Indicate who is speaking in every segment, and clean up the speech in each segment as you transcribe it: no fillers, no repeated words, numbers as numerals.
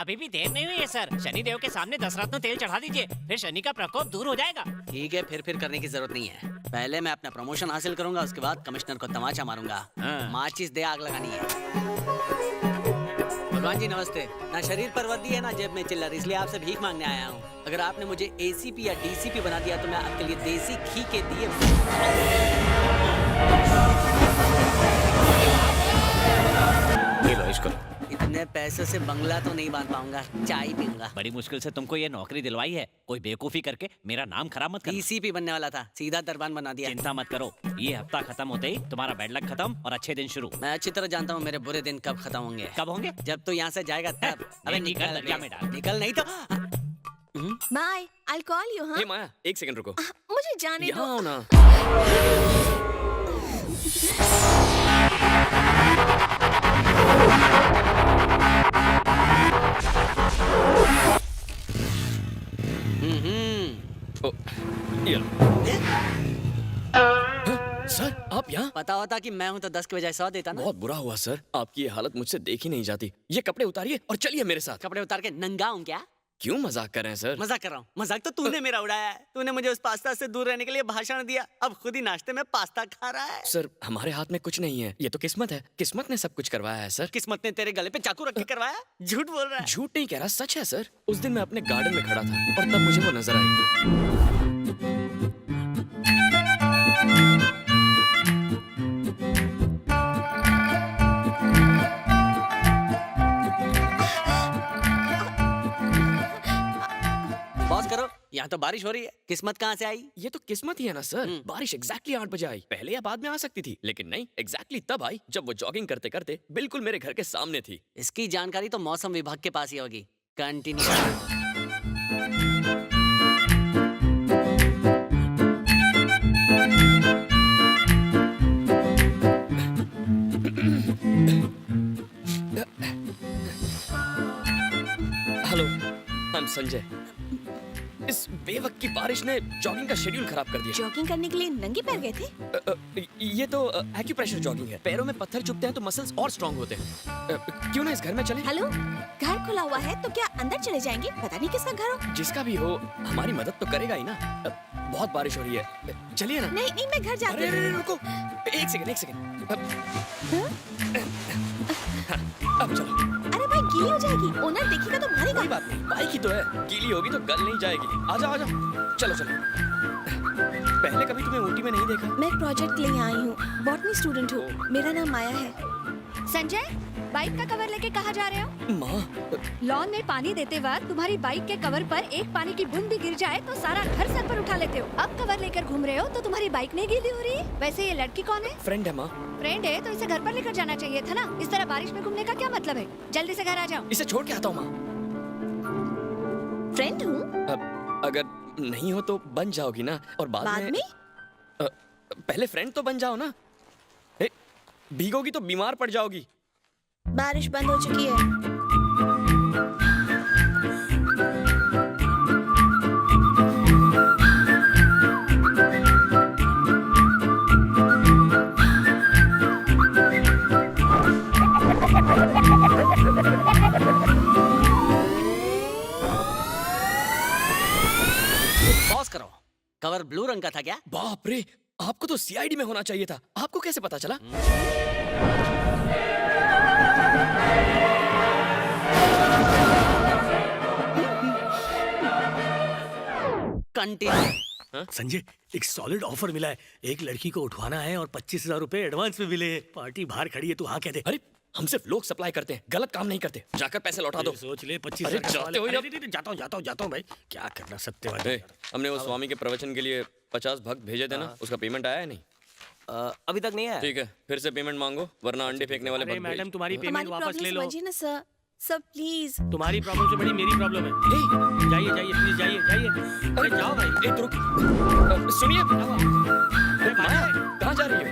Speaker 1: अभी भी देर नहीं हुई है सर। शनि देव के सामने 10 रत्न तेल चढ़ा दीजिए, फिर शनि का प्रकोप दूर हो जाएगा।
Speaker 2: ठीक है, फिर करने की जरूरत नहीं है। पहले मैं अपना प्रमोशन हासिल करूंगा, उसके बाद कमिश्नर को तमाचा मारूंगा। माचिस दे, आग लगानी है। भगवान जी नमस्ते। ना शरीर पर वर्दी है ना जेब में चिल्लर, इसलिए आपसे भीख मांगने आया हूँ। अगर आपने मुझे एसीपी या डीसीपी बना दिया तो मैं आपके लिए देसी घी के दिए।
Speaker 1: ये लो इसको।
Speaker 2: इतने पैसों से बंगला तो नहीं बांध पाऊंगा, चाय पीऊंगा।
Speaker 1: बड़ी मुश्किल से तुमको ये नौकरी दिलवाई है, कोई बेवकूफी करके मेरा नाम खराब मत कर।
Speaker 2: डीसीपी बनने वाला था, सीधा दरबान बना दिया।
Speaker 1: चिंता मत करो, ये हफ्ता खत्म होते ही तुम्हारा बैड लक खत्म और अच्छे दिन शुरू।
Speaker 2: मैं अच्छी तरह जानता हूँ मेरे बुरे दिन कब खत्म होंगे।
Speaker 1: कब होंगे?
Speaker 2: जब तो यहाँ से जाएगा तब। अबे निकल,
Speaker 1: दरिया में डाल।
Speaker 2: निकल नहीं तो।
Speaker 3: बाय, I'll call you, हाँ?
Speaker 4: हे माया, एक सेकंड रुको।
Speaker 3: मुझे जाने
Speaker 4: यहाँ
Speaker 3: दो।
Speaker 4: आओ ना। ओ, ये लो। हाँ, सर आप यहाँ?
Speaker 2: पता होता कि मैं हूँ तो 10 के बजाय 100 देता ना।
Speaker 4: बहुत बुरा हुआ सर, आपकी ये हालत मुझसे देखी नहीं जाती। ये कपड़े उतारिए और चलिए मेरे साथ।
Speaker 2: कपड़े उतार के नंगा हूँ क्या?
Speaker 4: क्यों मजाक कर रहे हैं सर?
Speaker 2: मजाक कर रहा हूँ। मजाक तो तूने मेरा उड़ाया है। तूने मुझे उस पास्ता से दूर रहने के लिए भाषण दिया, अब खुद ही नाश्ते में पास्ता खा रहा है।
Speaker 4: सर हमारे हाथ में कुछ नहीं है, ये तो किस्मत है। किस्मत ने सब कुछ करवाया है सर।
Speaker 2: किस्मत ने तेरे गले पे चाकू रख के करवाया? झूठ बोल रहा है।
Speaker 4: झूठ नहीं कह रहा, सच है सर। उस दिन मैं अपने गार्डन में खड़ा था और तब मुझे वो नजर आई।
Speaker 2: पॉज करो, यहाँ तो बारिश हो रही है। किस्मत कहाँ से आई?
Speaker 4: ये तो किस्मत ही है ना सर। बारिश एग्जैक्टली 8 बजे आई। पहले या बाद में आ सकती थी, लेकिन नहीं, एग्जैक्टली तब आई जब वो जॉगिंग करते करते बिल्कुल मेरे घर के सामने थी।
Speaker 2: इसकी जानकारी तो मौसम विभाग के पास ही होगी। Continue.
Speaker 4: Hello, I am Sanjay. इस बेवक्त की बारिश ने जॉगिंग का शेड्यूल खराब कर दिया।
Speaker 3: जॉगिंग करने के लिए नंगे पैर गए थे?
Speaker 4: ये तो एक्यूप्रेशर जॉगिंग है। पैरों में पत्थर चुभते हैं तो मसल्स और स्ट्रांग होते हैं। क्यों ना इस घर में चले?
Speaker 3: हेलो, घर खुला हुआ है तो क्या अंदर चले जाएंगे? पता नहीं किसका घर हो।
Speaker 4: जिसका भी हो, हमारी मदद तो करेगा ही ना। बहुत बारिश हो रही है, चलिए ना।
Speaker 3: नहीं नहीं, मैं घर जाती
Speaker 4: अरे
Speaker 3: हूँ।
Speaker 4: रुको, एक सेकंड। अब चलो।
Speaker 3: अरे भाई, गीली हो जाएगी, ओनर देखेगा तो मारेगा।
Speaker 4: कोई बात नहीं, बाइक ही तो है, गीली होगी तो गल नहीं जाएगी। आ जाओ। चलो। पहले कभी तुम्हें ऊटी में नहीं देखा।
Speaker 3: मैं एक प्रोजेक्ट के लिए आई हूँ, बॉटनी स्टूडेंट हूँ। मेरा नाम माया है।
Speaker 5: संजय, बाइक का कवर लेके कहाँ जा रहे हो?
Speaker 4: माँ,
Speaker 5: लॉन में पानी देते वक्त तुम्हारी बाइक के कवर पर एक पानी की बूंद भी गिर जाए तो सारा घर सर पर उठा लेते हो। अब कवर लेकर घूम रहे हो तो तुम्हारी बाइक नहीं गीली हो रही है। वैसे ये लड़की कौन है?
Speaker 4: फ्रेंड है माँ।
Speaker 5: फ्रेंड है तो इसे घर पर लेकर जाना चाहिए था ना। इस तरह बारिश में घूमने का क्या मतलब है? जल्दी से घर आ जाओ।
Speaker 4: इसे छोड़ के आता हूँ माँ।
Speaker 3: फ्रेंड हूँ।
Speaker 4: अगर नहीं हो तो बन जाओगी ना, और बाद में? पहले फ्रेंड तो बन जाओ ना। भीगोगी तो बीमार पड़ जाओगी।
Speaker 3: बारिश बंद हो चुकी है।
Speaker 2: पॉज करो। कवर ब्लू रंग का था क्या?
Speaker 4: बाप रे, आपको तो सीआईडी में होना चाहिए था। आपको कैसे पता चला?
Speaker 2: कंटिन्यू।
Speaker 6: संजय, एक सॉलिड ऑफर मिला है। एक लड़की को उठवाना है और 25,000 रुपए एडवांस में मिले हैं। पार्टी बाहर खड़ी है, तू हाँ कह दे।
Speaker 4: अरे हम सिर्फ लोग सप्लाई करते हैं, गलत काम नहीं करते। जाकर पैसे लौटा दो।
Speaker 6: सोच ले,
Speaker 4: अरे
Speaker 6: 25,000
Speaker 4: जाते हो या-
Speaker 6: जाता हूँ भाई। क्या करना सत्यवादी।
Speaker 4: हमने वो स्वामी के प्रवचन के लिए 50 भक्त भेजे थे ना, उसका पेमेंट आया है नहीं?
Speaker 2: अभी तक नहीं आया।
Speaker 4: ठीक है, फिर से पेमेंट मांगो, वरना अंडे फेंकने वाले
Speaker 6: अरे
Speaker 4: भक्त
Speaker 6: मैडम,
Speaker 4: भेज।
Speaker 6: तुम्हारी पेमेंट
Speaker 3: हमारी
Speaker 6: वापस
Speaker 3: प्रॉब्लम
Speaker 6: ले लो।
Speaker 3: समझिए ना सर। Sir please.
Speaker 6: तुम्हारी प्रॉब्लम से बड़ी मेरी प्रॉब्लम है। जाइए प्लीज, जाइए। अरे जाओ भाई।
Speaker 4: एक रुक, सुनिए। माया, कहाँ जा रही हो?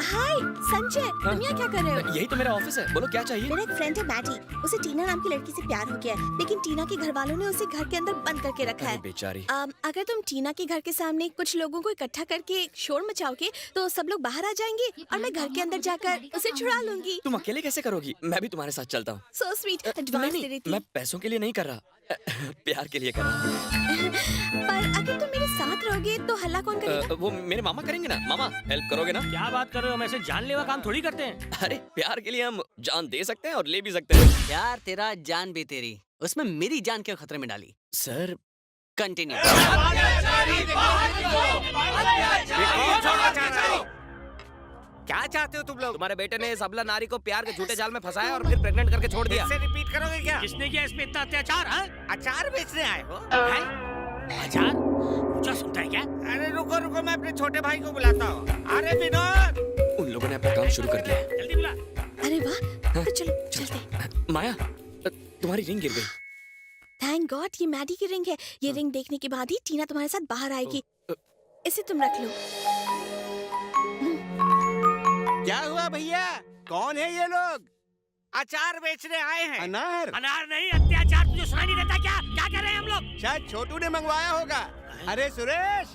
Speaker 3: हाय संजय, तुम यहाँ क्या कर रहे हो?
Speaker 4: यही तो मेरा ऑफिस है, बोलो क्या चाहिए?
Speaker 3: मेरा एक फ्रेंड है मैटी, उसे टीना नाम की लड़की से प्यार हो गया है, लेकिन टीना के घर वालों ने उसे घर के अंदर बंद करके रखा
Speaker 4: अरे
Speaker 3: है।
Speaker 4: बेचारी।
Speaker 3: अगर तुम टीना के घर के सामने कुछ लोगों को इकट्ठा करके शोर मचाओगे तो सब लोग बाहर आ जाएंगे और मैं घर के अंदर जाकर उसे छुड़ा लूंगी।
Speaker 4: तुम अकेले कैसे करोगी? मैं भी तुम्हारे साथ चलता हूँ।
Speaker 3: सो स्वीट, एडवांस दे रही थी।
Speaker 4: मैं पैसों के लिए नहीं कर रहा, प्यार के लिए कर रहा हूँ।
Speaker 3: पर अगर तुम मेरे साथ रहोगे तो हल्ला कौन करेगा?
Speaker 4: वो मेरे मामा करेंगे ना। मामा हेल्प करोगे ना?
Speaker 6: क्या बात कर रहे हो? हम ऐसे जानलेवा काम थोड़ी करते हैं।
Speaker 4: अरे प्यार के लिए हम जान दे सकते हैं और ले भी सकते हैं।
Speaker 2: यार तेरा जान भी तेरी, उसमें मेरी जान क्यों खतरे में डाली?
Speaker 4: Sir
Speaker 2: continue.
Speaker 7: क्या चाहते हो तुम लोग? तुम्हारे बेटे ने इस अबला नारी को प्यार के झूठे जाल में फंसाया और फिर प्रेग्नेंट करके छोड़ दिया।
Speaker 6: इससे रिपीट करोगे क्या? किसने किया इसमें इतना अत्याचार?
Speaker 7: अचार बेचने आए हो?
Speaker 6: अचार? ऊंचा सुनता है क्या?
Speaker 7: अरे रुको रुको, मैं अपने छोटे भाई को बुलाता हूँ। अरे विनोद,
Speaker 4: उन लोगों ने अपना काम शुरू कर दिया है।
Speaker 6: जल्दी बुला।
Speaker 3: अरे वाह, तो चलो चलते।
Speaker 4: माया, तुम्हारी रिंग गिर गई।
Speaker 3: थैंक गॉड ये मैडी की रिंग है। ये रिंग देखने के बाद ही टीना तुम्हारे साथ बाहर आएगी। इसे तुम रख लो।
Speaker 7: क्या हुआ भैया? कौन है ये लोग?
Speaker 6: अचार बेचने आए हैं।
Speaker 7: अनार?
Speaker 6: अनार नहीं, अत्याचार। तुझे सुनाई नहीं देता क्या? क्या कर रहे हैं हम लोग?
Speaker 7: शायद छोटू ने मंगवाया होगा। अरे सुरेश,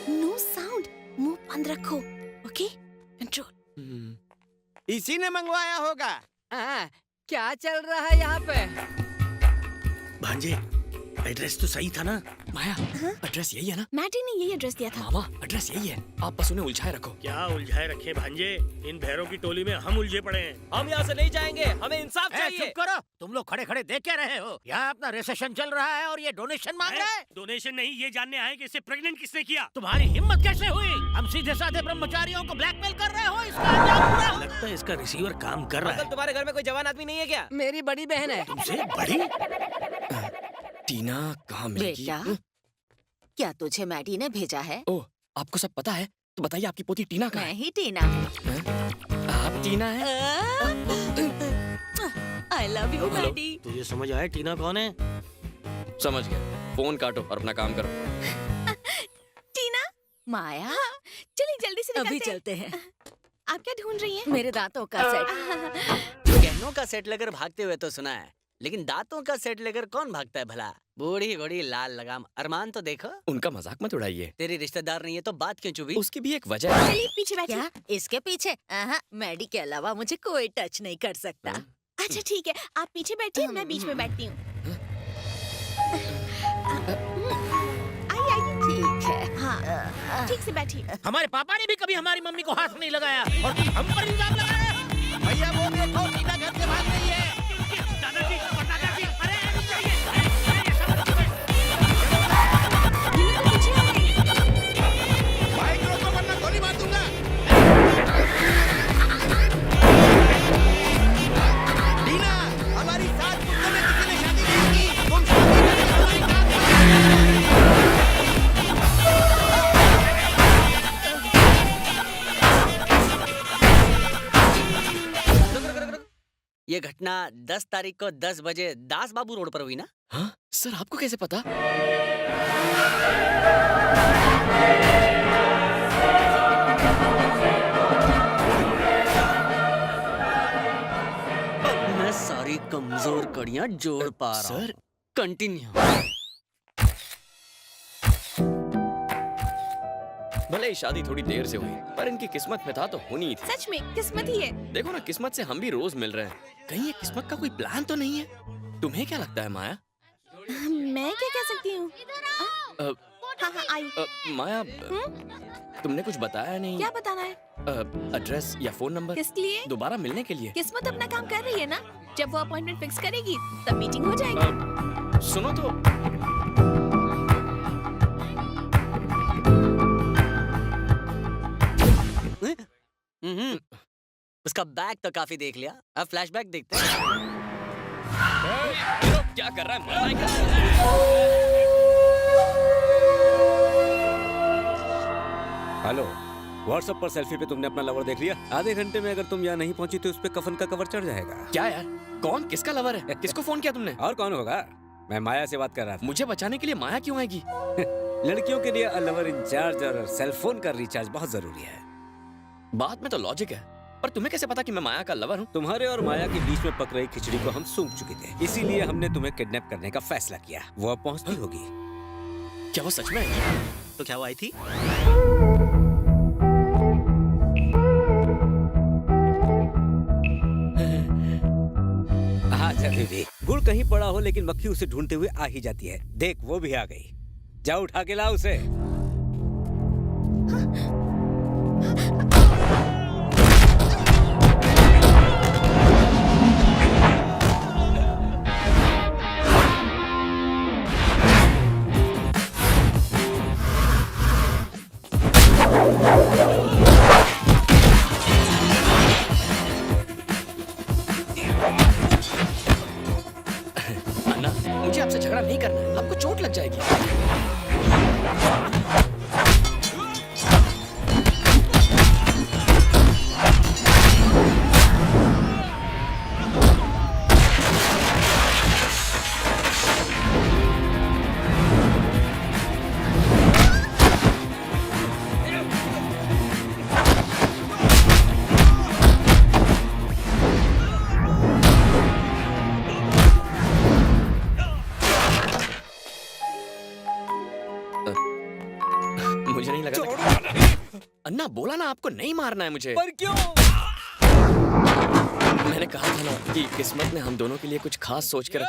Speaker 3: नो साउंड, मुंह बंद रखो। Okay, control.
Speaker 7: इसी ने मंगवाया होगा।
Speaker 2: क्या चल रहा है यहाँ पे?
Speaker 6: भांजे, एड्रेस तो सही था ना?
Speaker 4: माया, एड्रेस यही है ना?
Speaker 3: मैडी ने यही एड्रेस दिया था।
Speaker 4: मामा, एड्रेस यही है। आप बस उन्हें उलझाए रखो।
Speaker 6: क्या उलझाए रखे भांजे? इन भैरों की टोली में हम उलझे पड़े हैं।
Speaker 7: हम यहाँ से नहीं जाएंगे, हमें इंसाफ चाहिए।
Speaker 8: चुप करो, तुम लोग खड़े खड़े देख क्या रहे हो? यहाँ अपना रिसेशन चल रहा है और ये डोनेशन मांग रहा है।
Speaker 6: डोनेशन नहीं, ये जानने आए कि इसे प्रेग्नेंट किसने किया।
Speaker 8: तुम्हारी हिम्मत कैसे हुई? हम सीधे साधे ब्रह्मचारियों को ब्लैकमेल कर रहे हो, इसका अंजाम पूरा हो।
Speaker 6: लगता है इसका रिसीवर काम कर रहा है।
Speaker 7: तुम्हारे घर में कोई जवान आदमी नहीं है क्या?
Speaker 2: मेरी बड़ी बहन है।
Speaker 6: तुमसे बड़ी?
Speaker 4: टीना कहाँ मिलेगी?
Speaker 9: बेटा, क्या तुझे मैडी ने भेजा है?
Speaker 4: ओह, आपको सब पता है? तो बताइए आपकी पोती टीना कहाँ
Speaker 9: मैं
Speaker 4: है?
Speaker 9: ही टीना हूँ।
Speaker 4: आप टीना है?
Speaker 9: I love you Maddy.
Speaker 6: तुझे समझ आया टीना कौन है?
Speaker 4: समझ गया। फोन काटो और अपना काम करो।
Speaker 3: टीना,
Speaker 9: माया,
Speaker 3: चलिए जल्दी से
Speaker 9: अभी
Speaker 3: निकलते
Speaker 9: चलते हैं।
Speaker 3: हैं। आप क्या ढूंढ रही हैं?
Speaker 9: मेरे दांतों का सेट।
Speaker 2: गहनों का सेट लेकर भागते हुए तो सुना है, लेकिन दांतों का सेट लेकर कौन भागता है भला? बूढ़ी घोड़ी लाल लगाम, अरमान तो देखो।
Speaker 4: उनका मजाक मत उड़ाइए।
Speaker 2: तेरी रिश्तेदार नहीं है तो बात क्यों चुभी?
Speaker 4: उसकी भी एक वजह है।
Speaker 3: चलिए पीछे बैठिए।
Speaker 9: क्या इसके पीछे? मैडी के अलावा मुझे कोई टच नहीं कर सकता।
Speaker 3: अच्छा ठीक है, आप पीछे बैठिए, मैं बीच में बैठती हूँ। आइए आइए।
Speaker 9: ठीक है।
Speaker 3: हाँ, ठीक से बैठिए।
Speaker 8: हमारे पापा ने भी कभी हमारी मम्मी को हाथ नहीं लगाया और तुम हम पर इल्जाम लगा रहे हो।
Speaker 7: भैया वो देखो, टीना घर से भाग रही है।
Speaker 6: दादाजी, दादाजी, अरे रुक जाइए।
Speaker 7: बाइक रोको वरना गोली मार दूंगा। टीना, हमारी सास कुत्ते में किसी ने शादी नहीं की। तुम शादी करके हमारी
Speaker 2: ये घटना 10 तारीख को 10 बजे दास बाबू रोड पर हुई ना?
Speaker 4: हाँ? सर आपको कैसे पता?
Speaker 2: मैं सारी कमजोर कड़ियां जोड़ पा रहा हूँ।
Speaker 4: सर।
Speaker 2: कंटिन्यू।
Speaker 4: भले ही शादी थोड़ी देर से हुई, पर इनकी किस्मत में था तो होनी ही थी।
Speaker 3: सच में किस्मत ही है।
Speaker 4: देखो ना, किस्मत से हम भी रोज मिल रहे हैं। कहीं ये किस्मत का कोई प्लान तो नहीं है? तुम्हें क्या लगता है माया?
Speaker 3: मैं क्या कह सकती हूँ?
Speaker 4: अ,
Speaker 3: हाँ हाँ आई।
Speaker 4: माया, तुमने कुछ बताया नहीं।
Speaker 3: क्या बताना है?
Speaker 4: एड्रेस या फोन नंबर?
Speaker 3: किसके लिए?
Speaker 4: दोबारा मिलने के लिए।
Speaker 3: किस्मत अपना काम कर रही है ना। जब वो अपॉइंटमेंट फिक्स करेगी तब मीटिंग हो जाएगी।
Speaker 4: सुनो तो,
Speaker 2: उसका बैग तो काफी देख लिया, अब फ्लैशबैक देखते हैं।
Speaker 4: क्या कर रहा है? मरना है क्या?
Speaker 10: हेलो, व्हाट्सएप पर सेल्फी पे तुमने अपना लवर देख लिया? आधे घंटे में अगर तुम यहाँ नहीं पहुंची तो उस पे कफन का कवर चढ़ जाएगा।
Speaker 4: क्या यार? कौन? किसका लवर है? किसको फोन किया तुमने?
Speaker 10: और कौन होगा? मैं माया से बात कर रहा था।
Speaker 4: मुझे बचाने के लिए माया क्यों आएगी?
Speaker 10: लड़कियों के लिए लवर इंचार्ज और सेल फोन का रिचार्ज बहुत जरूरी है।
Speaker 4: बात में तो लॉजिक है, पर तुम्हें कैसे पता कि मैं माया का लवर हूँ?
Speaker 10: तुम्हारे और माया के बीच में पक रही खिचड़ी को हम सूंघ चुके थे, इसीलिए हमने तुम्हें किडनैप करने का फैसला किया। वो अब पहुंचती होगी।
Speaker 4: क्या वो सच में है?
Speaker 6: तो क्या वो आई थी?
Speaker 10: हाँ दीदी, गुड़ कहीं पड़ा हो लेकिन मक्खी उसे ढूंढते हुए आ ही जाती है। देख वो भी आ गई। जाओ उठा के ला उसे।
Speaker 4: अन्ना, मुझे आपसे झगड़ा नहीं करना है, आपको चोट लग जाएगी। मुझे नहीं लगा था। अन्ना बोला ना आपको नहीं मारना है मुझे।
Speaker 10: पर क्यों?
Speaker 4: मैंने कहा था ना कि किस्मत ने हम दोनों के लिए कुछ खास सोच कर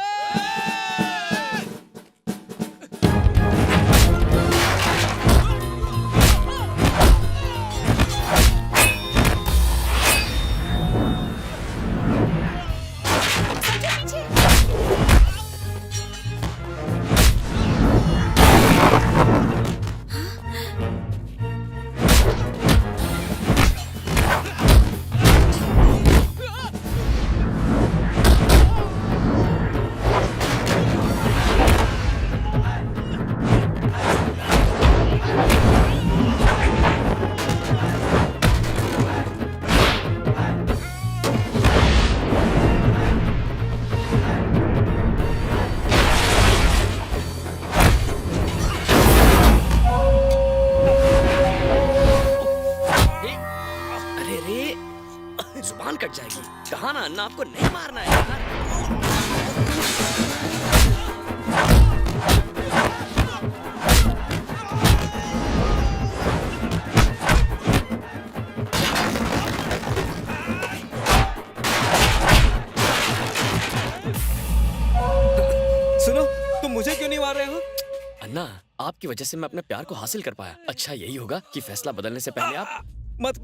Speaker 4: जुबान कट जाएगी। कहा ना अन्ना आपको नहीं मारना है यार।
Speaker 10: सुनो, तुम मुझे क्यों नहीं मार रहे हो?
Speaker 4: अन्ना, आपकी वजह से मैं अपने प्यार को हासिल कर पाया। अच्छा यही होगा कि फैसला बदलने से पहले आप
Speaker 10: मत